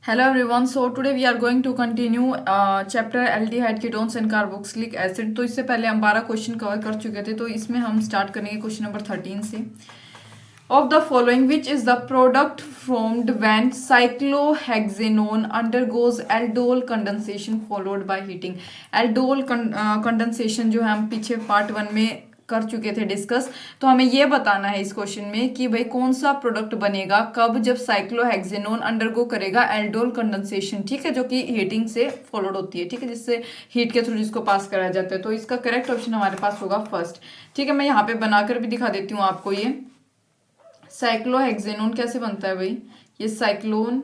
Hello everyone. So today we are going to continue chapter aldehyde ketones and carboxylic acid. तो इससे पहले हम 12 question cover कर चुके थे, तो इसमें हम स्टार्ट करेंगे क्वेश्चन नंबर 13 से. Of the following, which is the product formed when cyclohexanone undergoes aldol condensation followed by heating? aldol condensation जो है हम पीछे पार्ट 1 में कर चुके थे डिस्कस. तो हमें ये बताना है इस क्वेश्चन में कि भाई कौन सा प्रोडक्ट बनेगा कब, जब साइक्लोहेक्सेनोन अंडरगो करेगा एल्डोल कंडेंसेशन, ठीक है, जो कि हीटिंग से फॉलोड होती है, ठीक है, जिससे हीट के थ्रू जिसको पास कराया जाता है. तो इसका करेक्ट ऑप्शन हमारे पास होगा फर्स्ट. ठीक है, मैं यहाँ पे बनाकर भी दिखा देती हूँ आपको. ये साइक्लोहेक्सेनोन कैसे बनता है भाई, ये साइक्लोन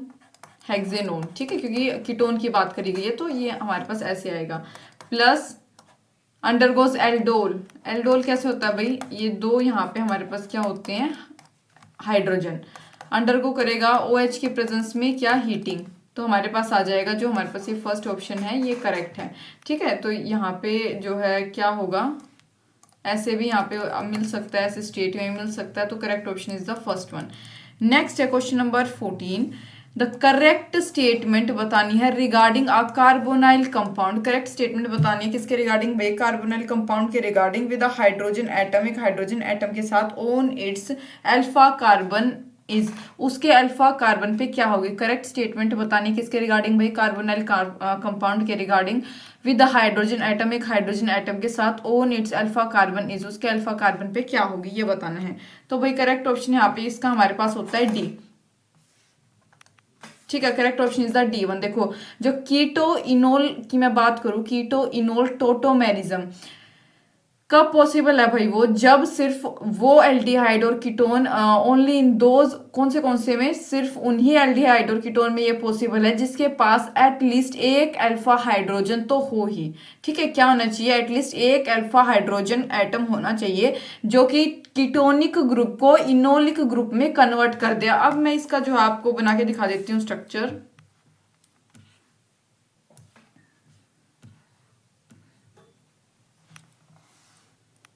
हेक्सेनोन, ठीक है, क्योंकि कीटोन की बात करी गई है, तो ये हमारे पास ऐसे आएगा. Plus undergoes aldol. एल्डोल कैसे होता है भाई, ये दो यहाँ पे हमारे पास क्या होते हैं, हाइड्रोजन. अंडरगो करेगा OH के प्रेजेंस में क्या, हीटिंग. तो हमारे पास आ जाएगा जो हमारे पास ये फर्स्ट ऑप्शन है, ये करेक्ट है. ठीक है, तो यहाँ पे जो है क्या होगा, ऐसे भी यहाँ पे मिल सकता है, ऐसे स्टेट में मिल सकता है, तो correct option is the first one. Next है question number 14. The correct statement बतानी है regarding a carbonyl compound. Correct statement बतानी है किसके रिगार्डिंग भाई, कार्बोनाइल कंपाउंड के regarding. With a hydrogen atom, एक हाइड्रोजन एटम के साथ, on its alpha carbon is, उसके अल्फा कार्बन पे क्या होगी. करेक्ट स्टेटमेंट बतानी किसके रिगार्डिंग भाई, कार्बोनाइल कंपाउंड के रिगार्डिंग. विद हाइड्रोजन एटम, एक हाइड्रोजन एटम के साथ, on its alpha carbon is, उसके अल्फा कार्बन पे क्या होगी, ये बताना है. तो भाई करेक्ट ऑप्शन यहाँ पे इसका हमारे पास होता है डी. ठीक है, correct option is the D1. देखो, जो कीटो इनोल की मैं बात करूं, कीटो इनोल टोटोमेरिज्म कब पॉसिबल है भाई, वो जब सिर्फ वो एल्डिहाइड और कीटोन ओनली इन दोज, कौन से में, सिर्फ उन्हीं एल्डिहाइड और कीटोन में ये पॉसिबल है जिसके पास एटलीस्ट एक अल्फा हाइड्रोजन तो हो ही. ठीक है, क्या होना चाहिए, एटलीस्ट एक अल्फा हाइड्रोजन एटम होना चाहिए जो कि कीटोनिक ग्रुप को इनोलिक ग्रुप में कन्वर्ट कर दे. अब मैं इसका जो आपको बना के दिखा देती हूँ स्ट्रक्चर.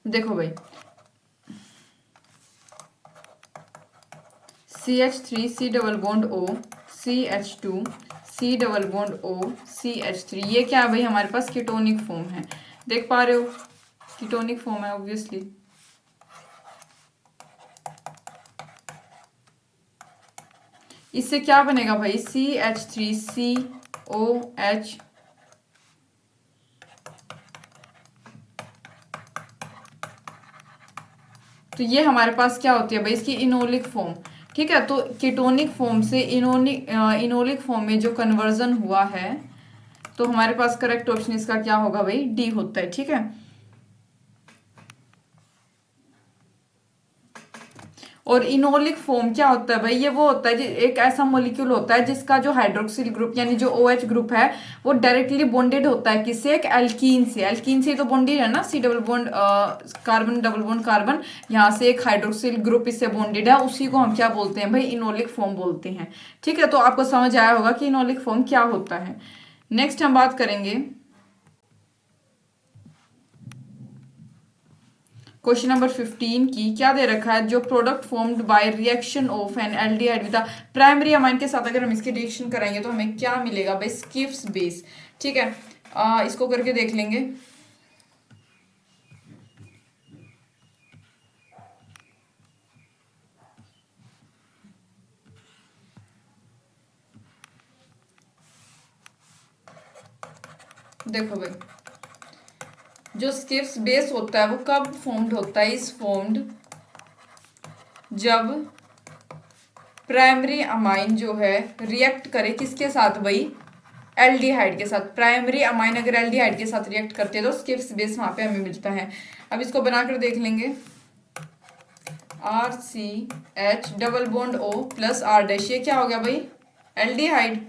देखो भाई, CH3 C double bond O, CH2 C double bond O, CH3, ये क्या है भाई, हमारे पास कीटोनिक फॉर्म है. देख पा रहे हो, कीटोनिक फॉर्म है ऑब्वियसली. इससे क्या बनेगा भाई, CH3COH, तो ये हमारे पास क्या होती है भाई, इसकी इनोलिक फॉर्म. ठीक है, तो कीटोनिक फॉर्म से इनोलिक फॉर्म में जो कन्वर्जन हुआ है, तो हमारे पास करेक्ट ऑप्शन इसका क्या होगा भाई, डी होता है. ठीक है, और इनोलिक फॉर्म क्या होता है भाई, ये वो होता है, एक ऐसा मॉलिक्यूल होता है जिसका जो हाइड्रोक्सिल ग्रुप यानी जो OH ग्रुप है वो डायरेक्टली बॉन्डेड होता है किससे, एक एल्कीन से. एल्कीन से तो बॉन्डेड है ना, C double bond carbon double bond carbon, यहाँ से एक हाइड्रोक्सिल ग्रुप इससे बॉन्डेड है, उसी को हम क्या बोलते हैं भाई, इनोलिक फॉर्म बोलते हैं. ठीक है, तो आपको समझ आया होगा कि इनोलिक फॉर्म क्या होता है. नेक्स्ट हम बात करेंगे क्वेश्चन नंबर 15 की. क्या दे रखा है, जो product formed by reaction of N aldehyde with primary amine के साथ अगर हम इसकी रिएक्शन कराएंगे तो हमें क्या मिलेगा भाई, स्किफ्स बेस. ठीक है, इसको करके देख लेंगे. देखो भाई, जो स्किफ्स बेस होता है वो कब फॉर्म्ड होता है, इज फॉर्म्ड जब प्राइमरी अमाइन जो है रिएक्ट करे किसके साथ भाई, एल्डिहाइड के साथ. प्राइमरी अमाइन अगर एल्डिहाइड के साथ रिएक्ट करते हैं तो स्किफ्स बेस वहां पे हमें मिलता है. अब इसको बनाकर देख लेंगे. RCH double bond O plus R dash, ये क्या हो गया भाई, aldehyde,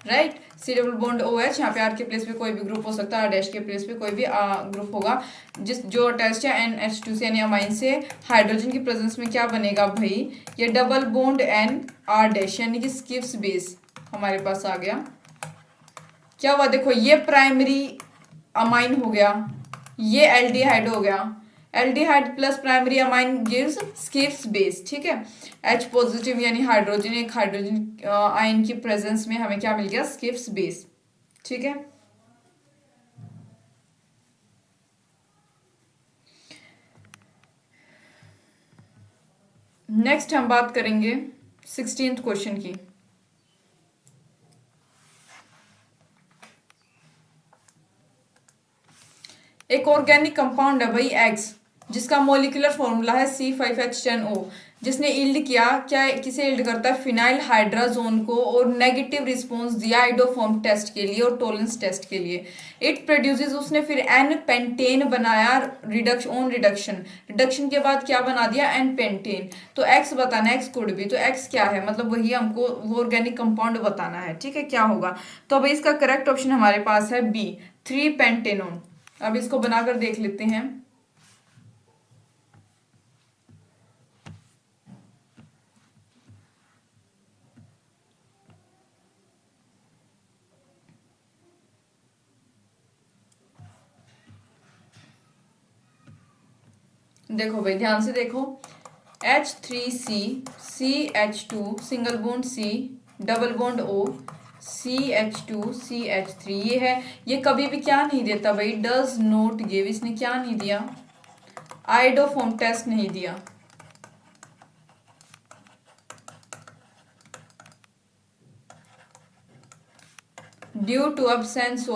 right. C double bond OH, यहाँ पे R के प्लेस पे कोई भी ग्रुप हो सकता है, R डैश के प्लेस पे कोई भी ग्रुप होगा जिस जो अटैच्ड है NH2 से यानी अमाइन से. हाइड्रोजन की प्रेजेंस में क्या बनेगा भाई, ये double bond N R dash यानी कि स्किफ्स बेस हमारे पास आ गया. क्या हुआ, देखो ये प्राइमरी अमाइन हो गया, ये एल्डिहाइड हो गया, aldehyde plus primary amine gives skips base, ठीक है। H पॉजिटिव यानी हाइड्रोजन, एक हाइड्रोजन आयन की प्रेजेंस में हमें क्या मिल गया, स्किप्स बेस, ठीक है। नेक्स्ट हम बात करेंगे 16th क्वेश्चन की। एक ऑर्गेनिक कंपाउंड है भाई एक्स, जिसका मोलिकुलर फॉर्मूला है C5H10O, जिसने इल्ड किया, क्या किसे इल्ड करता है, फिनाइल हाइड्राजोन को, और नेगेटिव रिस्पॉन्स दिया आइडोफॉर्म टेस्ट के लिए और टोलेंस टेस्ट के लिए। इट प्रोड्यूसेस, उसने फिर एन पेंटेन बनाया, रिडक्शन के बाद क्या बना दिया, एन पेंटेन। तो एक्स बताना, एक्स कुड भी, तो एक्स क्या है, मतलब वही हमको वो ऑर्गेनिक कंपाउंड बताना है, ठीक है, क्या होगा। तो अब इसका करेक्ट ऑप्शन हमारे पास है बी, 3 पेंटेनोन। अब इसको बनाकर देख लेते हैं। देखो भाई ध्यान से देखो, H3C, CH2, single bond C, double bond O, CH2, CH3, ये है। ये कभी भी क्या नहीं देता भाई, डज नॉट गिव, इसने क्या नहीं दिया, आइडोफॉर्म टेस्ट नहीं दिया। ड्यू टू अब्सेंस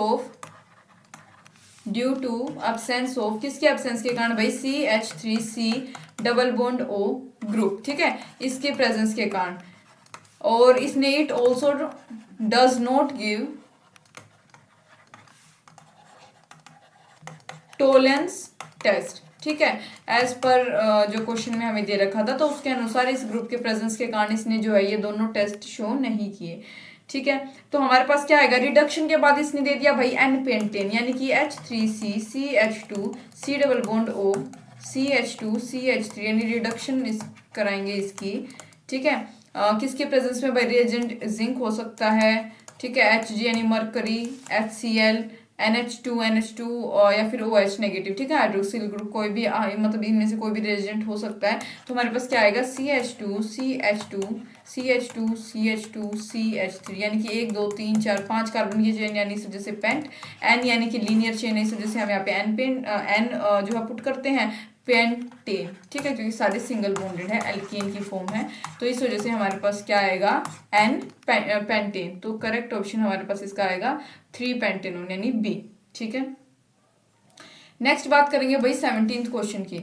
ऑफ किसके अब्सेंस के कारण भाई, CH3C double bond O group, ठीक है, इसके प्रेजेंस के कारण। और इसने it also does not give Tollens test, ठीक है, एज पर जो क्वेश्चन में हमें दे रखा था, तो उसके अनुसार इस ग्रुप के प्रेजेंस के कारण इसने जो है ये दोनों टेस्ट शो नहीं किए, ठीक है। तो हमारे पास क्या आएगा, रिडक्शन के बाद इसने दे दिया भाई एन पेंटेन, यानी कि H3C, CH2, C double bond O, CH2, CH3, यानी रिडक्शन कराएंगे इसकी, ठीक है। किसके प्रेजेंस में भाई, रिएजेंट जिंक हो सकता है, ठीक है, Hg यानी मरकरी, HCl, NH2 और या फिर OH नेगेटिव, ठीक है, हाइड्रोक्सिल ग्रुप, कोई भी मतलब इनमें से कोई भी रिएजेंट हो सकता है। तो हमारे पास क्या आएगा, CH2, CH2, CH2, CH2, CH3, यानी कि 1 2 3 4 5 कार्बन की चेन, यानी इस वजह से पेंट, N यानी कि लीनियर चेन, इस वजह से हम यहाँ पे N जो है पुट करते हैं पेंटेन, ठीक है, क्योंकि सारे सिंगल बॉन्डेड है, एल्केन की फॉर्म है, तो इस वजह से हमारे पास क्या आएगा, एन पेंटेन। तो करेक्ट ऑप्शन हमारे पास इसका आएगा 3 पेंटेनोन, यानी बी, ठीक है। नेक्स्ट बात करेंगे भाई 17th क्वेश्चन की।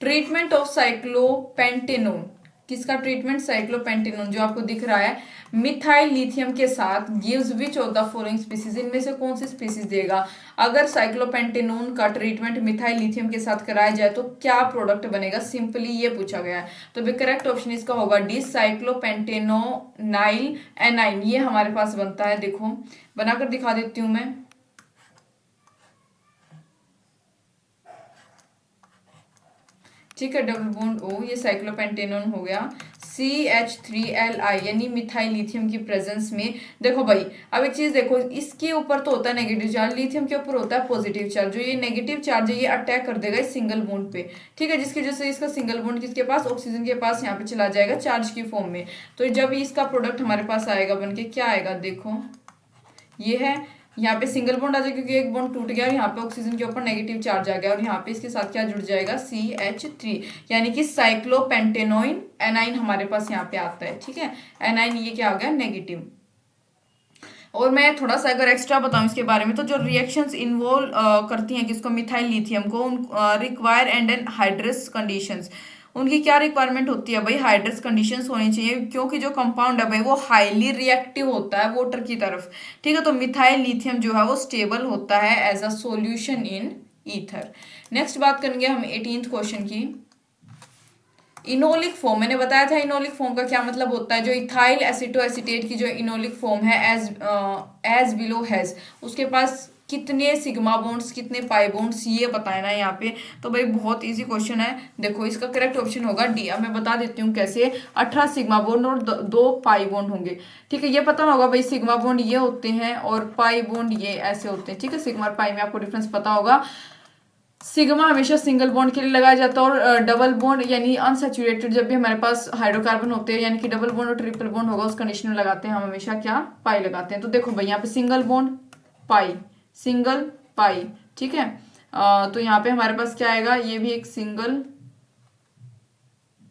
ट्रीटमेंट ऑफ साइक्लोपेंटेनोन, किसका ट्रीटमेंट, साइक्लोपेंटेनोन, जो आपको दिख रहा है, मिथाइल लिथियम के साथ, gives which of the following species, इनमें से कौन सी स्पीसीज देगा। अगर साइक्लोपेंटेनोन का ट्रीटमेंट मिथाइल लिथियम के साथ कराया जाए तो क्या प्रोडक्ट बनेगा, सिंपली ये पूछा गया है। तो करेक्ट ऑप्शन इसका होगा डी, साइक्लोपेंटेनोनाइल एनाइन, ये हमारे पास बनता है। देखो बनाकर दिखा देती हूं मैं, ठीक है, डबल बॉन्ड O, ये साइक्लोपेंटेनोन हो गया। CH3Li, यानी मिथाइल लिथियम की प्रेजेंस में। देखो भाई अब एक चीज देखो, इसके ऊपर तो होता है नेगेटिव चार्ज, लिथियम के ऊपर होता है पॉजिटिव चार्ज। जो ये नेगेटिव चार्ज है ये अटैक कर देगा इस सिंगल बॉन्ड पे, ठीक है, जिसकी वजह से इसका सिंगल बॉन्ड किसके पास, ऑक्सीजन के पास यहाँ पे चला जाएगा चार्ज की फॉर्म में। तो जब इसका प्रोडक्ट हमारे पास आएगा बनके, क्या आएगा, देखो ये है, यहाँ पे सिंगल बॉन्ड आ जाएगा क्योंकि एक बॉन्ड टूट गया और यहाँ पे ऑक्सीजन के ऊपर नेगेटिव चार्ज आ गया, और यहाँ पे इसके साथ क्या जुड़ जाएगा, CH3, यानी कि साइक्लोपेंटेनोइन एनाइन हमारे पास यहाँ पे आता है, ठीक है, एनाइन ये क्या हो गया, नेगेटिव। और मैं थोड़ा सा अगर एक्स्ट्रा बताऊं इसके बारे में, तो जो रिएक्शंस इन्वॉल्व करती हैं किसको, मिथाइल लिथियम को, require and anhydrous conditions, उनकी क्या रिक्वायरमेंट होती है भाई, हाइड्रस कंडीशंस होनी चाहिए, क्योंकि जो कंपाउंड है भाई वो हाईली रिएक्टिव होता है वाटर की तरफ, ठीक है। तो मिथाइल लिथियम जो है वो स्टेबल होता है as a solution in ether. Next बात करेंगे हम 18th क्वेश्चन की। इनोलिक फॉर्म, मैंने बताया था इनोलिक फॉर्म का क्या मतलब होता है, जो इथाइल एसिटोएसिटेट की जो इनोलिक फॉर्म है एज बिलो हैज, उसके पास कितने सिग्मा बॉन्ड्स, कितने पाई बॉन्ड्स, ये बताना है यहाँ पे। तो भाई बहुत इजी क्वेश्चन है, देखो इसका करेक्ट ऑप्शन होगा डी। अब मैं बता देती हूँ कैसे, 18 सिग्मा बॉन्ड और 2 पाई बॉन्ड होंगे, ठीक है। ये पता होगा भाई, सिग्मा बॉन्ड ये होते हैं और पाई बॉन्ड ये ऐसे होते हैं, ठीक है। सिग्मा और पाई में आपको डिफरेंस पता होगा। सिग्मा हमेशा सिंगल बॉन्ड के लिए लगाया जाता है, और डबल बॉन्ड यानी अनसैचुरेटेड जब भी हमारे पास हाइड्रोकार्बन होते हैं, यानी कि डबल बॉन्ड और ट्रिपल बॉन्ड होगा, उस कंडीशन में लगाते हैं हम हमेशा क्या, पाई लगाते हैं। तो देखो भाई यहाँ पे सिंगल बॉन्ड पाई, सिंगल पाई, ठीक है। तो यहाँ पे हमारे पास क्या आएगा, ये भी एक सिंगल,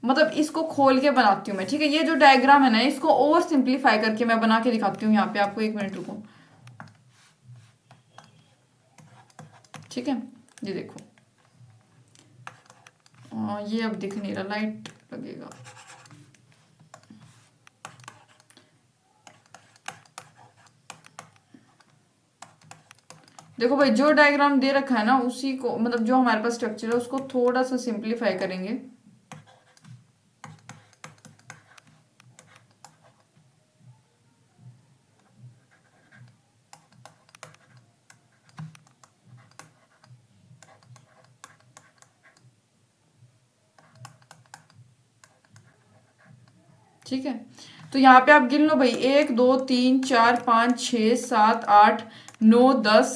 मतलब इसको खोल के बनाती हूँ मैं, ठीक है। ये जो डायग्राम है ना, इसको और सिंप्लीफाई करके मैं बना के दिखाती हूँ यहाँ पे आपको, 1 मिनट रुको, ठीक है। ये देखो, ये अब दिख नहीं रहा, लाइट लगेगा। देखो भाई, जो डायग्राम दे रखा है ना, उसी को, मतलब जो हमारे पास स्ट्रक्चर है उसको थोड़ा सा सिंप्लीफाई करेंगे। ठीक है, तो यहाँ पे आप गिन लो भाई, 1 2 3 4 5 6 7 8 9 10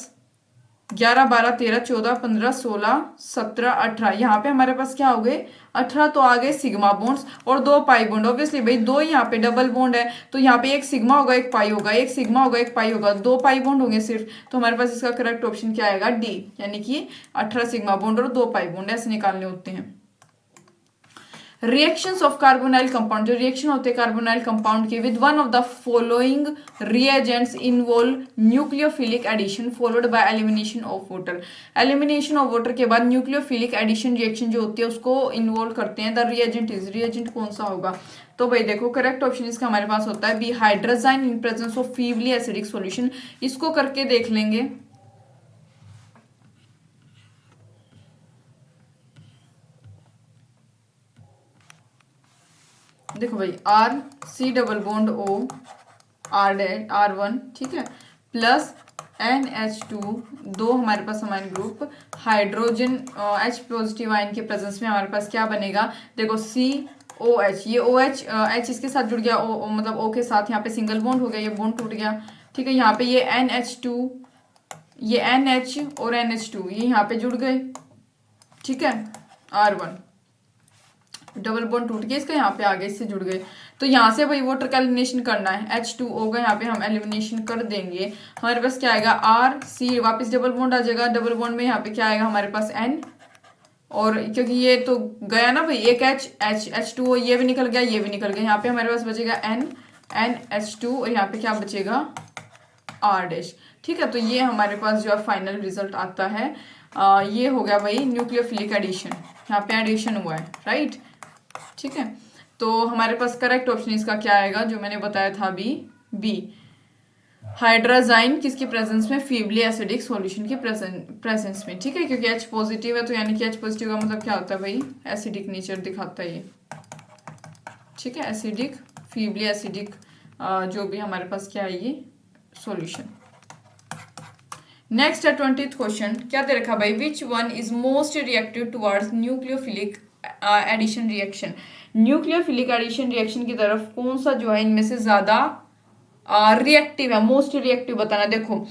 11 12 13 14 15 16 17 18, यहाँ पे हमारे पास क्या हो गए, 18 तो आ गए सिग्मा बॉन्ड्स और 2 पाई बॉन्ड। ऑब्वियसली भाई 2 यहाँ पे डबल बॉन्ड है, तो यहाँ पे एक सिग्मा होगा एक पाई होगा, एक सिग्मा होगा एक पाई होगा, 2 पाई बॉन्ड होंगे सिर्फ। तो हमारे पास इसका करेक्ट ऑप्शन क्या आएगा, डी, यानी कि 18 सिग्मा बॉन्ड और 2 पाई बॉन्ड ऐसे निकालने होते हैं। रिएक्शंस ऑफ कार्बोनाइल कंपाउंड, जो रिएक्शन होते हैं कार्बोनाइल कंपाउंड के, with one of the following reagents involve nucleophilic addition followed by elimination of water. Elimination of water के बाद न्यूक्लियोफिलिक एडिशन रिएक्शन जो होती है उसको इन्वॉल्व करते हैं। द रिएजेंट इज, रिएजेंट कौन सा होगा, तो भाई देखो करेक्ट ऑप्शन इसका हमारे पास होता है B, hydrazine in presence of feebly acidic solution. इसको करके देख लेंगे। देखो भाई, R C double bond O R1, ठीक है, प्लस NH2, 2 हमारे पास amine group, hydrogen H positive ion के प्रेजेंस में हमारे पास क्या बनेगा, देखो COH, ये OH H इसके साथ जुड़ गया, मतलब O के साथ, यहाँ पे सिंगल बॉन्ड हो गया, ये बॉन्ड टूट गया, ठीक है। यहाँ पे ये NH2, ये NH और NH2 ये यहाँ पे जुड़ गए, ठीक है, R1 डबल बॉन्ड टूट गया इसका, यहाँ पे आगे इससे जुड़ गए। तो यहाँ से भाई वाटर का एलिमिनेशन करना है, H2O का यहाँ पे हम एलिमिनेशन कर देंगे। हमारे पास क्या आएगा, RC, वापस डबल बॉन्ड आ जाएगा, डबल बॉन्ड में यहाँ पे क्या आएगा हमारे पास N, और क्योंकि ये तो गया ना भाई, एक H2O ये भी निकल गया, ये भी निकल गया, यहाँ पे हमारे पास बचेगा NH2 और यहाँ पे क्या बचेगा R डैश, ठीक है। तो ये हमारे पास जो है फाइनल रिजल्ट आता है, ये हो गया भाई न्यूक्लियोफिलिक एडिशन, यहाँ पे एडिशन हुआ है, राइट, ठीक है। तो हमारे पास करेक्ट ऑप्शन इसका क्या आएगा, जो मैंने बताया था बी, हाइड्रोजाइन किसके प्रेजेंस में, फीवली एसिडिक सॉल्यूशन के प्रेजेंस में, ठीक है, क्योंकि H पॉजिटिव है, तो यानी कि H पॉजिटिव का मतलब क्या होता है भाई, एसिडिक नेचर दिखाता है ये, ठीक है, एसिडिक, फीवली एसिडिक, जो भी हमारे पास क्या है ये सॉल्यूशन। नेक्स्ट है 20th क्वेश्चन, क्या दे रखा भाई, which one is most reactive towards nucleophilic addition reaction. Nucleophilic addition reaction की तरफ कौन सा जो है इनमें से ज्यादा रिएक्टिव है, मोस्ट रिएक्टिव बताना। देखो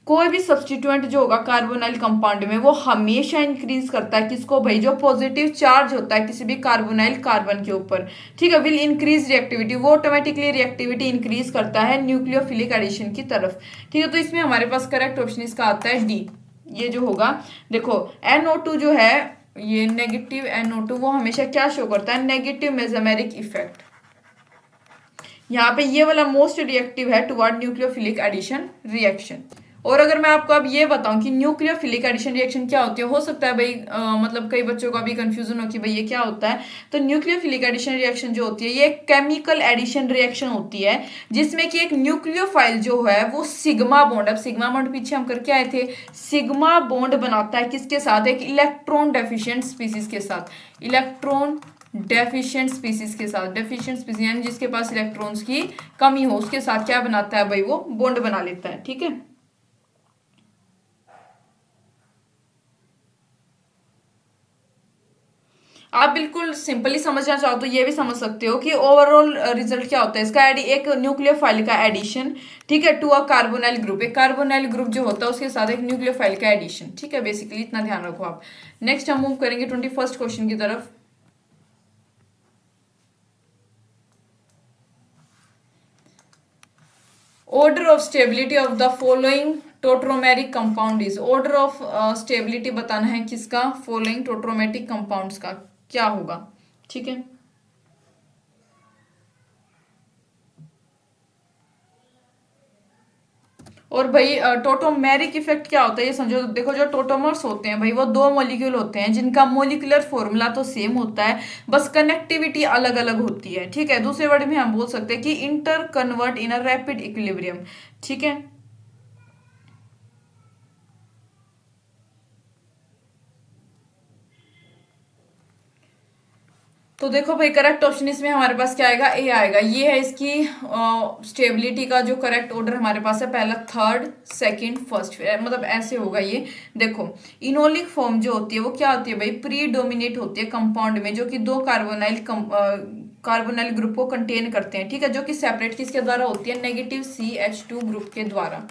कोई भी सब्सटीट्यूएंट जो होगा कार्बोनाइल कंपाउंड में, वो हमेशा इंक्रीज करता है किसको भाई, जो पॉजिटिव चार्ज होता है किसी भी कार्बोनाइल कार्बन के ऊपर, ठीक है, विल इंक्रीज रिएक्टिविटी, वो ऑटोमेटिकली रिएक्टिविटी इंक्रीज करता है न्यूक्लियोफिलिक एडिशन की तरफ, ठीक है। तो इसमें हमारे पास करेक्ट ऑप्शन इसका आता है डी, ये जो होगा। देखो NO2 जो है, ये नेगेटिव NO2, वो हमेशा क्या शो करता है, नेगेटिव मेसोमेरिक इफेक्ट। यहाँ पे ये वाला मोस्ट रिएक्टिव है टुवर्ड न्यूक्लियोफिलिक एडिशन रिएक्शन। और अगर मैं आपको अब ये बताऊं कि न्यूक्लियोफिलिक एडिशन रिएक्शन क्या होती है, हो सकता है भाई मतलब कई बच्चों का भी कंफ्यूजन हो कि भाई ये क्या होता है। तो न्यूक्लियोफिलिक एडिशन रिएक्शन जो होती है, ये केमिकल एडिशन रिएक्शन होती है, जिसमें कि एक न्यूक्लियोफाइल जो है वो सिग्मा बॉन्ड, अब सिग्मा बॉन्ड पीछे हम करके आए थे, सिग्मा बॉन्ड बनाता है किसके साथ, एक इलेक्ट्रॉन डेफिशिएंट स्पीसीज के साथ, इलेक्ट्रॉन डेफिशिएंट स्पीसीज के साथ, डेफिशिएंट स्पीसीज यानी जिसके पास इलेक्ट्रॉन्स की कमी हो, उसके साथ क्या बनाता है भाई, वो बॉन्ड बना लेता है, ठीक है। आप बिल्कुल सिंपली समझना चाहो तो ये भी समझ सकते हो कि ओवरऑल रिजल्ट क्या होता है इसका। एक न्यूक्लियोफाइल का एडिशन, ठीक है, टू अ कार्बोनाइल ग्रुप। एक कार्बोनाइल ग्रुप जो होता है उसके साथ एक न्यूक्लियोफाइल का एडिशन, ठीक है, बेसिकली इतना ध्यान रखो आप। नेक्स्ट हम मूव करेंगे 21st क्वेश्चन की तरफ। Order of stability of the following tautomeric compound is. Order of stability बताना है किसका, फॉलोइंग टोट्रोमेटिक कंपाउंड्स का क्या होगा, ठीक है। और भाई टोटोमेरिक इफेक्ट क्या होता है ये समझो। देखो जो टोटोमर्स होते हैं भाई वो दो मॉलिक्यूल होते हैं जिनका मोलिकुलर फॉर्मूला तो सेम होता है, बस कनेक्टिविटी अलग अलग होती है, ठीक है। दूसरे वर्ड में हम बोल सकते हैं कि inter convert in a rapid equilibrium, ठीक है। तो देखो भाई करेक्ट ऑप्शन इसमें हमारे पास क्या आएगा, ए आएगा। ये है इसकी स्टेबिलिटी का जो करेक्ट ऑर्डर हमारे पास है, पहला, थर्ड, सेकंड, फर्स्ट, मतलब ऐसे होगा ये। देखो इनोलिक फॉर्म जो होती है वो क्या होती है भाई, प्री डोमिनेट होती है कंपाउंड में, जो कि दो कार्बोनाइल ग्रुप को कंटेन करते हैं, ठीक है, जो कि सेपरेट किसके द्वारा होती है, नेगेटिव CH2 ग्रुप के द्वारा,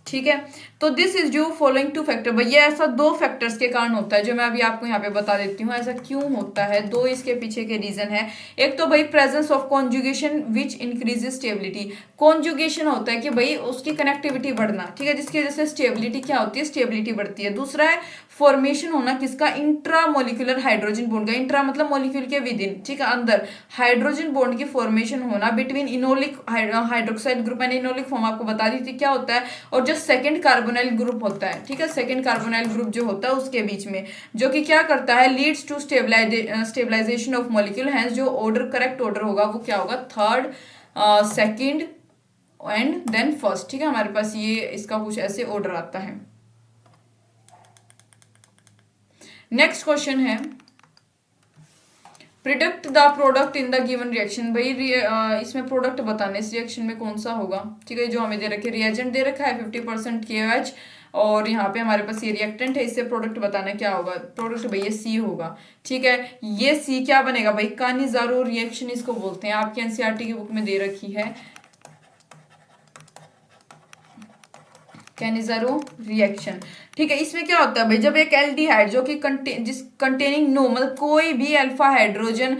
ठीक है। तो this is due following two factor. भैया ऐसा दो फैक्टर्स के कारण होता है जो मैं अभी आपको यहाँ पे बता देती हूँ ऐसा क्यों होता है। दो इसके पीछे के रीजन है। एक तो भाई presence of conjugation which increases stability. Conjugation होता है कि भाई उसकी कनेक्टिविटी बढ़ना, ठीक है, जिसकी वजह से स्टेबिलिटी क्या होती है, स्टेबिलिटी बढ़ती है। दूसरा है फॉर्मेशन होना किसका, इंट्रा मोलिकुलर हाइड्रोजन बॉन्ड का। इंट्रा मतलब मोलिक्यूल के विद इन, ठीक है, अंदर हाइड्रोजन बॉन्ड की फॉर्मेशन होना बिटवीन इनोलिक हाइड्रोक्साइड ग्रुप। मैंने इनोलिक फॉर्म आपको बता दी थी क्या होता है। और जो सेकंड कार्बोनाइल ग्रुप होता है, ठीक है, सेकंड कार्बोनाइल ग्रुप जो होता है उसके बीच में, जो कि क्या करता है, leads to stabilisation of molecule. Hence जो ऑर्डर करेक्ट ऑर्डर होगा वो क्या होगा, third, second and then first, ठीक है। हमारे पास ये इसका कुछ ऐसे ऑर्डर आता है। नेक्स्ट क्वेश्चन है predict the product in the given reaction. भाई इसमें प्रोडक्ट बताने इस रिएक्शन में कौन सा होगा, ठीक है। जो हमें दे रखे रिएजेंट दे रखा है 50% KOH और यहाँ पे हमारे पास ये रिएक्टेंट है, इससे प्रोडक्ट बताना क्या होगा। प्रोडक्ट भैया C होगा, ठीक है। ये C क्या बनेगा भाई, कानिजारो रिएक्शन इसको बोलते हैं, आपकी NCERT की बुक में दे रखी है कैनिजारो रिएक्शन, ठीक है। इसमें क्या होता है भाई, जब एक एल्डिहाइड जो कि कंटेनिंग नो मतलब कोई भी अल्फा हाइड्रोजन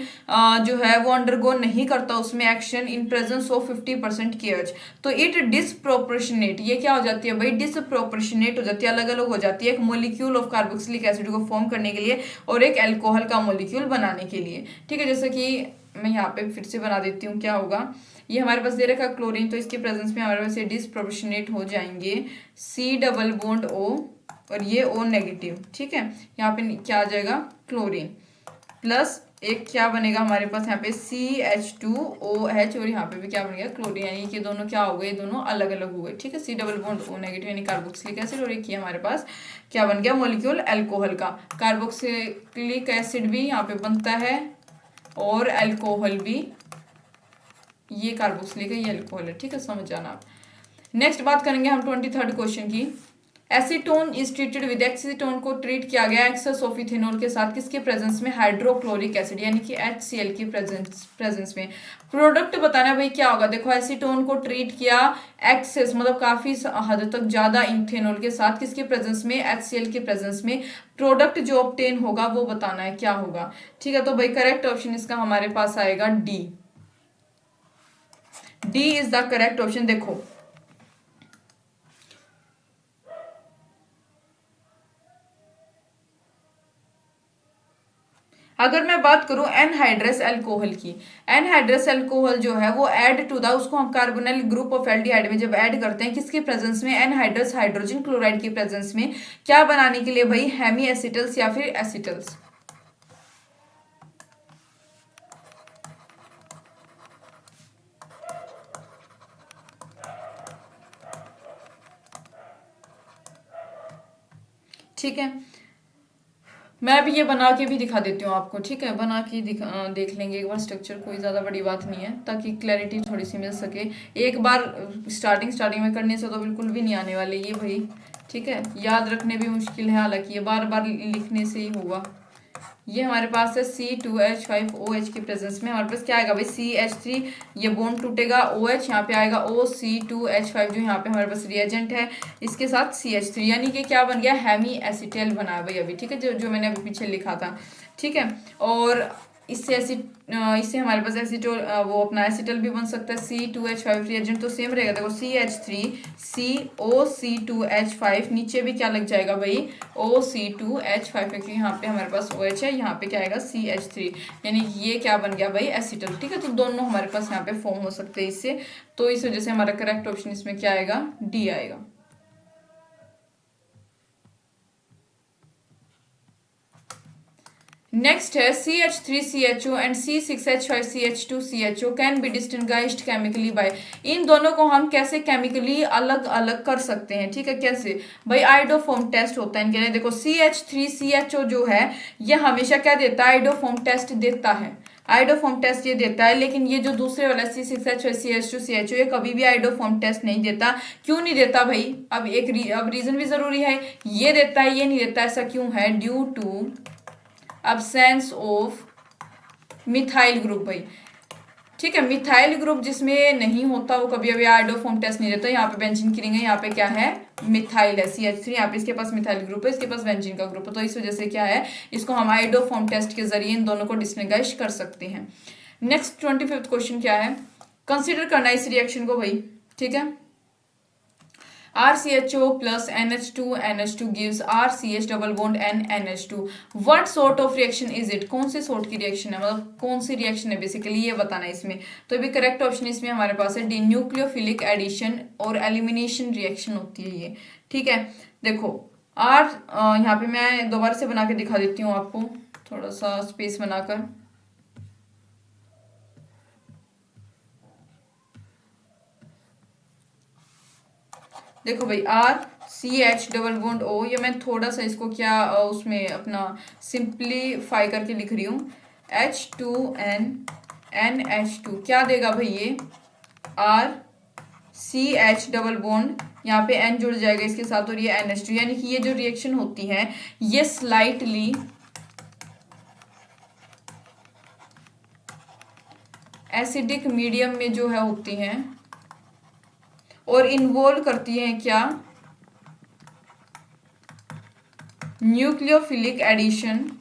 जो है वो अंडरगो नहीं करता उसमें action in presence of 50% KOH, तो इट डिसप्रोपोर्शनेट, ये क्या हो जाती है भाई, डिसप्रोपोर्शनेट हो जाती है, अलग अलग हो जाती है एक मोलिक्यूल ऑफ कार्बोक्सिलिक एसिड को फॉर्म करने के लिए और एक एल्कोहल का मोलिक्यूल बनाने के लिए, ठीक है। जैसे कि मैं यहाँ पे फिर से बना देती हूँ, क्या होगा, ये हमारे पास दे रखा क्लोरीन, तो इसके प्रेजेंस में हमारे पास ये डिसप्रोपोर्शनेट हो जाएंगे C डबल बॉन्ड O और ये O नेगेटिव, ठीक है। यहाँ पे क्या आ जाएगा, क्लोरीन प्लस एक क्या बनेगा हमारे पास यहाँ पे CH2OH और यहाँ पे भी क्या बनेगा, क्लोरीन, यानी कि दोनों क्या हो गए, दोनों अलग अलग हो गए, ठीक है। C double bond O negative यानी कार्बोक्सिलिक एसिड और एक ये हमारे पास क्या बन गया, मोलिक्यूल एल्कोहल का। कार्बोक्सिलिक एसिड भी यहाँ पे बनता है और एल्कोहल भी, ये कार्बोक्सिलिक है ये अल्कोहल है, ठीक है, समझ जाना आप। नेक्स्ट बात करेंगे हम 23rd क्वेश्चन की। Acetone is treated with, acetone को ट्रीट किया गया एक्सेस ऑफ इथेनॉल के साथ किसके प्रेजेंस में, हाइड्रोक्लोरिक एसिड यानी कि HCl की प्रेजेंस में। प्रोडक्ट बताना भाई क्या होगा। देखो एसीटोन को ट्रीट किया एक्सेस मतलब काफी हद तक ज्यादा इथेनॉल के साथ किसके प्रेजेंस में, HCl के प्रेजेंस में। प्रोडक्ट जो ऑब्टेन होगा वो बताना है क्या होगा, ठीक है। तो भाई करेक्ट ऑप्शन इसका हमारे पास आएगा D is the correct option. देखो अगर मैं बात करूं एनहाइड्रस अल्कोहल की, एनहाइड्रस अल्कोहल जो है वो ऐड टू द, उसको हम कार्बोनाइल ग्रुप ऑफ एल्डिहाइड में जब ऐड करते हैं किसके प्रेजेंस में, एनहाइड्रस हाइड्रोजन क्लोराइड की प्रेजेंस में, क्या बनाने के लिए भाई, हेमी एसिटल्स या फिर एसिटल्स, ठीक है। मैं अभी ये बना के भी दिखा देती हूँ आपको, ठीक है, बना के देख लेंगे एक बार स्ट्रक्चर, कोई ज़्यादा बड़ी बात नहीं है, ताकि क्लैरिटी थोड़ी सी मिल सके। एक बार स्टार्टिंग में करने से तो बिल्कुल भी नहीं आने वाले ये भाई, ठीक है। याद रखने भी मुश्किल है, हालांकि ये बार बार लिखने से ही होगा। ये हमारे पास है C2H5OH की प्रेजेंस में हमारे पास क्या आएगा भाई CH3, ये बॉन्ड टूटेगा OH, यहाँ पे आएगा OC2H5 जो यहाँ पे हमारे पास रिएजेंट है, इसके साथ CH3, यानी कि क्या बन गया, हेमी एसिटेल बना है भाई अभी, ठीक है, जो मैंने अभी पीछे लिखा था, ठीक है। और इससे हमारे पास एसिटोल वो अपना एसिटल भी बन सकता है, C2H5 रिएजेंट तो सेम रहेगा, देखो CH3COC2H5, नीचे भी क्या लग जाएगा भाई OC2H5, क्योंकि यहाँ पे हमारे पास OH है, यहाँ पे क्या आएगा CH3, यानी ये क्या बन गया भाई एसिटल, ठीक है। तो दोनों हमारे पास यहाँ पे फॉर्म हो सकते हैं इससे, तो इस वजह से हमारा करेक्ट ऑप्शन इसमें क्या आएगा, डी आएगा। नेक्स्ट है CH3CHO and C6H5CH2CHO can be distinguished chemically by, इन दोनों को हम कैसे केमिकली अलग अलग कर सकते हैं, ठीक है, कैसे भाई, आइडोफॉर्म टेस्ट होता है इनके लिए। देखो CH3CHO जो है ये हमेशा क्या देता है, आइडोफॉर्म टेस्ट देता है, आइडोफॉर्म टेस्ट ये देता है, लेकिन ये जो दूसरे वाला C6H5CH2CHO ये कभी भी आइडोफॉर्म टेस्ट नहीं देता। क्यों नहीं देता भाई, अब अब रीजन भी जरूरी है, ये देता है ये नहीं देता, ऐसा क्यों है, due to absence of methyl group भाई, ठीक है। मिथाइल ग्रुप जिसमें नहीं होता वो कभी अभी आइडोफॉर्म टेस्ट नहीं देता। यहाँ पे बेंजीन की रिंग है, यहाँ पे क्या है, मिथाइल है CH3, यहाँ पे इसके पास मिथाइल ग्रुप है, इसके पास बेंजीन का ग्रुप है, तो इस वजह से क्या है, इसको हम आइडोफॉर्म टेस्ट के जरिए इन दोनों को डिस्टिंग्विश कर सकते हैं। नेक्स्ट 25th क्वेश्चन क्या है, कंसिडर करना इस रिएक्शन को भाई, ठीक है। RCHO plus NH2 gives RCH double bond NH2. What sort of reaction is it? कौन से sort की रिएक्शन है, मतलब कौन सी रिएक्शन है बेसिकली ये बताना है इसमें। तो अभी करेक्ट ऑप्शन इसमें हमारे पास है डी, न्यूक्लियोफिलिक एडिशन और एलिमिनेशन रिएक्शन होती है ये, ठीक है। देखो यहाँ पे मैं दोबारा से बना के दिखा देती हूँ आपको, थोड़ा सा स्पेस बनाकर। देखो भाई RCH डबल बॉन्ड O, ये मैं थोड़ा सा इसको क्या उसमें अपना सिंप्लीफाई करके लिख रही हूँ, H2N NH2 क्या देगा भाई ये RCH डबल बॉन्ड, यहाँ पे N जुड़ जाएगा इसके साथ और ये NH2, यानी कि ये जो रिएक्शन होती है ये स्लाइटली एसिडिक मीडियम में जो है होती हैं और इन्वॉल्व करती हैं क्या, न्यूक्लियोफिलिक एडिशन।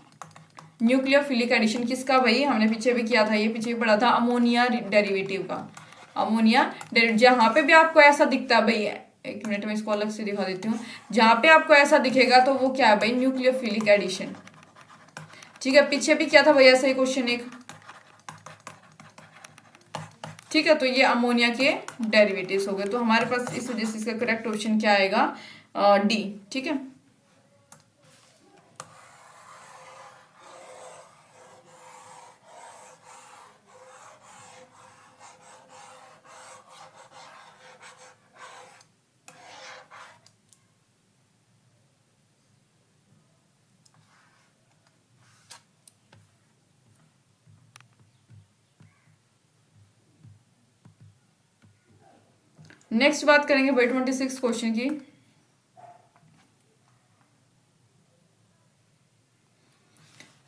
न्यूक्लियोफिलिक एडिशन किसका भाई, हमने पीछे भी किया था, ये पीछे भी पढ़ा था, अमोनिया डेरिवेटिव का, अमोनिया जहां पे भी आपको ऐसा दिखता है भाई, एक मिनट में इसको अलग से दिखा देती हूँ, जहां पे आपको ऐसा दिखेगा तो वो क्या है भाई, न्यूक्लियोफिलिक एडिशन, ठीक है। पीछे भी किया था भाई ऐसा ही क्वेश्चन एक, ठीक है। तो ये अमोनिया के डेरिवेटिव्स हो गए, तो हमारे पास इस वजह से इसका करेक्ट ऑप्शन क्या आएगा, डी, ठीक है। नेक्स्ट बात करेंगे भाई 26 क्वेश्चन की।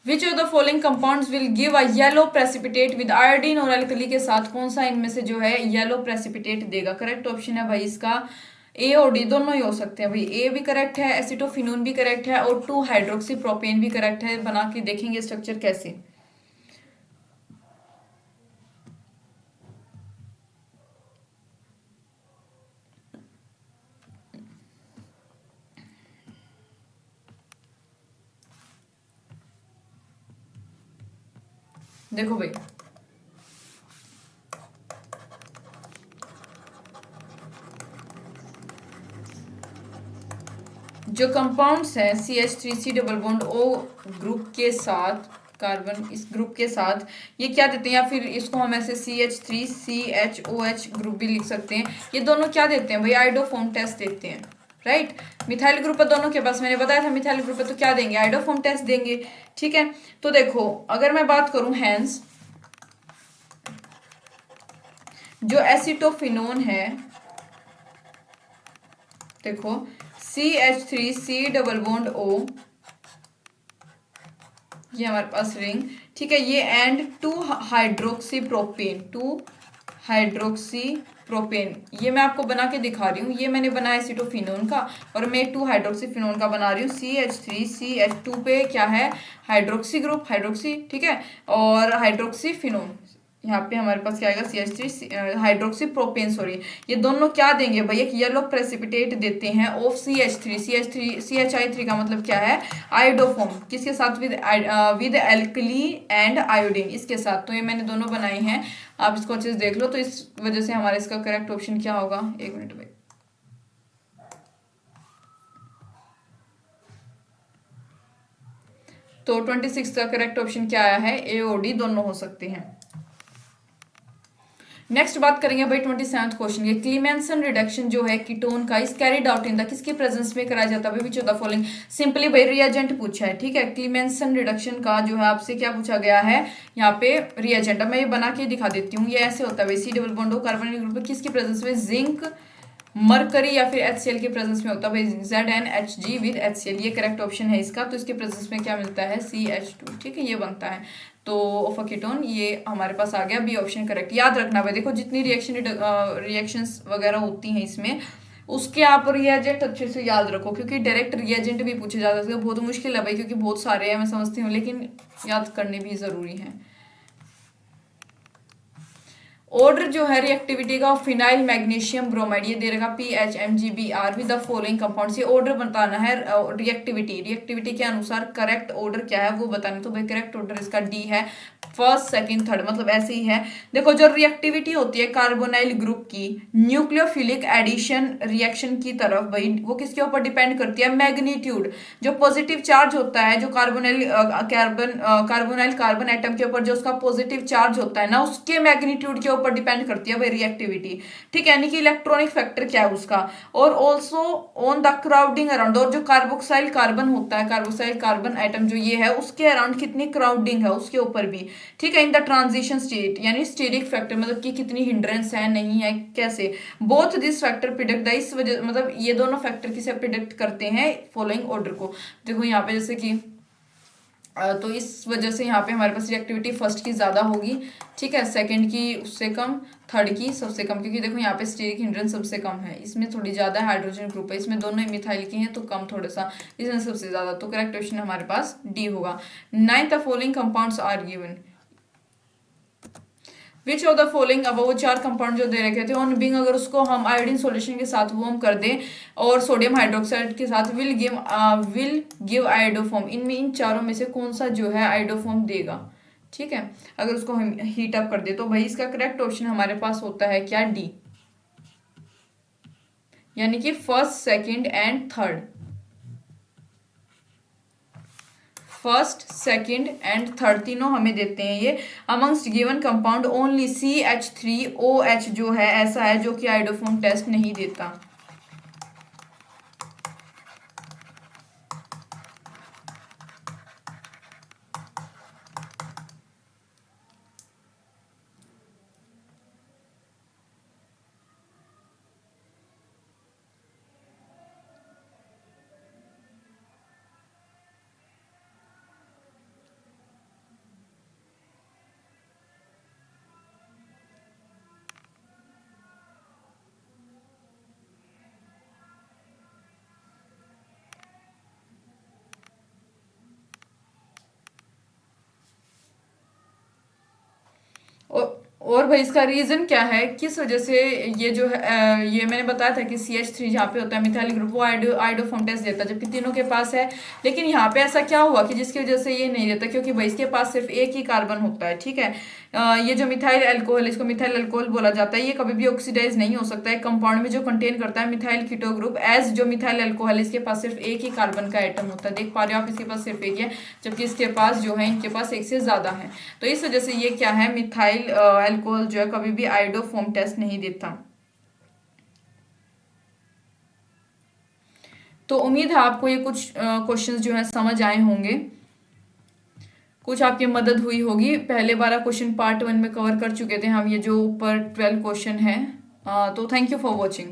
विच of the following compounds will give a yellow precipitate with iodine और अल्कली के साथ कौन सा इनमें से जो है येलो प्रेसिपिटेट देगा। करेक्ट ऑप्शन है भाई इसका ए और डी दोनों ही हो सकते हैं भाई, ए भी करेक्ट है, एसिटोफिनोन भी करेक्ट है और 2 हाइड्रोक्सी प्रोपेन भी करेक्ट है। बना के देखेंगे स्ट्रक्चर कैसे। देखो भाई जो कंपाउंड्स हैं CH3C double bond O group के साथ, कार्बन इस ग्रुप के साथ ये क्या देते हैं, या फिर इसको हम ऐसे CH3CHOH ग्रुप भी लिख सकते हैं। ये दोनों क्या देते हैं भाई, आइडोफॉर्म टेस्ट देते हैं, राइट। मिथाइल ग्रुप है दोनों के पास, मैंने बताया था मिथाइल ग्रुप है तो क्या देंगे, आइडोफॉर्म टेस्ट देंगे, ठीक है। तो देखो अगर मैं बात करूं हैंस, जो एसिटोफिनोन है, देखो CH3C डबल बॉन्ड O ये हमारे पास रिंग, ठीक है। ये and 2 hydroxy propane, 2 hydroxy propane, ये मैं आपको बना के दिखा रही हूँ। ये मैंने बनाया एसिटोफिनोन का और मैं 2 हाइड्रोक्सीफिनोन का बना रही हूँ। CH3CH2 पे क्या है, हाइड्रोक्सी ग्रुप, हाइड्रोक्सी, ठीक है, और हाइड्रोक्सीफिनोन, यहाँ पे हमारे पास क्या आएगा, CH3 हाइड्रोक्सी प्रोपेन, सॉरी। ये दोनों क्या देंगे भाई, एक येलो प्रेसिपिटेट देते हैं ऑफ CH3 का मतलब क्या है, आयोडोफॉर्म, किसके साथ, विद एल्कली एंड आयोडीन, इसके साथ। तो ये मैंने दोनों बनाए हैं, आप इसको अच्छे से देख लो। तो इस वजह से हमारा इसका करेक्ट ऑप्शन क्या होगा, 1 मिनट भाई। तो 26 का करेक्ट ऑप्शन क्या आया है, AOD, दोनों हो सकते हैं। नेक्स्ट बात करेंगे भाई 27th क्वेश्चन की। क्लीमेंसन रिडक्शन जो है कीटोन का इस कैरिड आउट इन द, किसके प्रेजेंस में कराया जाता है, विच ऑफ द फॉलोइंग। सिंपली भाई रिएजेंट पूछा है, ठीक है। क्लीमेंसन रिडक्शन का जो है आपसे क्या पूछा गया है यहाँ पे, रिएजेंट। अब मैं ये बना के दिखा देती हूँ। ये ऐसे होता है भाई, C double bond carbonyl group किसके प्रेजेंस में, जिंक, मरकरी या फिर HCl के प्रेजेंस में होता है भाई, ZnHg विद HCl, ये करेक्ट ऑप्शन है इसका। तो इसके प्रेजेंस में क्या मिलता है, CH2, ठीक है, ये बनता है। तो ऑफ अ कीटोन ये हमारे पास आ गया, बी ऑप्शन करेक्ट। याद रखना भाई, देखो जितनी रिएक्शंस वगैरह होती हैं इसमें, उसके आप रिएजेंट अच्छे से याद रखो, क्योंकि डायरेक्ट रिएजेंट भी पूछे जाते हैं, बहुत मुश्किल है भाई, क्योंकि बहुत सारे हैं मैं समझती हूँ, लेकिन याद करने भी जरूरी है। ऑर्डर जो है रिएक्टिविटी का, फिनाइल मैग्नीशियम ब्रोमाइड, ये दे रखा PHMgBr with the following compound. ये ऑर्डर बताना है, रिएक्टिविटी के अनुसार करेक्ट ऑर्डर क्या है वो बताना। तो भाई करेक्ट ऑर्डर इसका D है, फर्स्ट सेकंड थर्ड, मतलब ऐसे ही है। देखो जो रिएक्टिविटी होती है कार्बोनाइल ग्रुप की न्यूक्लियोफिलिक एडिशन रिएक्शन की तरफ, भाई वो किसके ऊपर डिपेंड करती है, मैग्नीट्यूड। जो पॉजिटिव चार्ज होता है, जो कार्बोनाइल कार्बन एटम के ऊपर जो उसका पॉजिटिव चार्ज होता है ना, उसके मैग्नीट्यूड के ऊपर डिपेंड करती है भाई रिएक्टिविटी, ठीक है। यानी कि इलेक्ट्रॉनिक फैक्टर क्या है उसका, और also on the crowding around, और जो कार्बोक्साइल कार्बन होता है, कार्बोक्साइल कार्बन एटम जो ये है, उसके अराउंड कितनी क्राउडिंग है उसके ऊपर भी, ठीक है। इन द ट्रांजिशन स्टेट, यानी स्टेरिक फैक्टर, मतलब कि कितनी हिंड्रेंस है नहीं है, कैसे, both this factor predict the, इस वजह मतलब ये दोनों फैक्टर किसे प्रिडिक्ट करते हैं, फॉलोइंग ऑर्डर को। देखो यहाँ पे जैसे कि तो इस वजह से यहाँ पे हमारे पास रिएक्टिविटी फर्स्ट की ज़्यादा होगी, ठीक है, सेकंड की उससे कम, थर्ड की सबसे कम, क्योंकि देखो यहाँ पे स्टेरिक हिंड्रेंस सबसे कम है, इसमें थोड़ी ज़्यादा हाइड्रोजन ग्रुप है, इसमें दोनों मिथाइल की हैं तो कम थोड़ा सा, इसमें सबसे ज़्यादा। तो करेक्ट ऑप्शन हमारे पास D होगा। 9th the following compounds are given, which of the following, अब वो 4 कंपाउंड जो दे रखे थे ऑन बीइंग, अगर उसको हम आयोडीन सॉल्यूशन के साथ वार्म कर दें और सोडियम हाइड्रोक्साइड के साथ, विल गिव आयोडोफॉर्म, इनमें इन चारों में से कौन सा जो है आयोडोफॉर्म देगा, ठीक है, अगर उसको हम हीट अप कर दे। तो भाई इसका करेक्ट ऑप्शन हमारे पास होता है क्या, D, यानी कि first second and third, first second and third तीनों हमें देते हैं ये। Amongst given compound only CH3OH जो है ऐसा है जो कि आयोडोफॉर्म टेस्ट नहीं देता। और भाई इसका रीजन क्या है, किस वजह से ये जो है ये मैंने बताया था कि CH3 जहाँ पे होता है मिथाइल ग्रुप, वो आयोडोफॉर्म टेस्ट देता है, जबकि तीनों के पास है। लेकिन यहाँ पे ऐसा क्या हुआ कि जिसकी वजह से ये नहीं देता, क्योंकि भाई इसके पास सिर्फ एक ही कार्बन होता है, ठीक है। ये जो मिथाइल अल्कोहल, इसको मिथाइल अल्कोहल बोला जाता है, ये कभी भी ऑक्सीडाइज नहीं हो सकता है कंपाउंड में जो कंटेन करता है मिथाइल कीटो ग्रुप, एज जो मिथाइल अल्कोहल इसके पास सिर्फ एक ही कार्बन का एटम होता है, देख पा रहे हो आप, इसके पास सिर्फ एक है, जबकि इसके पास जो है इनके पास एक से ज्यादा है। तो इस वजह से ये क्या है, मिथाइल अल्कोहल जो है कभी भी आयोडोफॉर्म टेस्ट नहीं देता। तो उम्मीद है आपको ये कुछ क्वेश्चंस जो है समझ आए होंगे, कुछ आपकी मदद हुई होगी। पहले 12 क्वेश्चन पार्ट 1 में कवर कर चुके थे हम, ये जो ऊपर 12 क्वेश्चन है। तो थैंक यू फॉर वॉचिंग।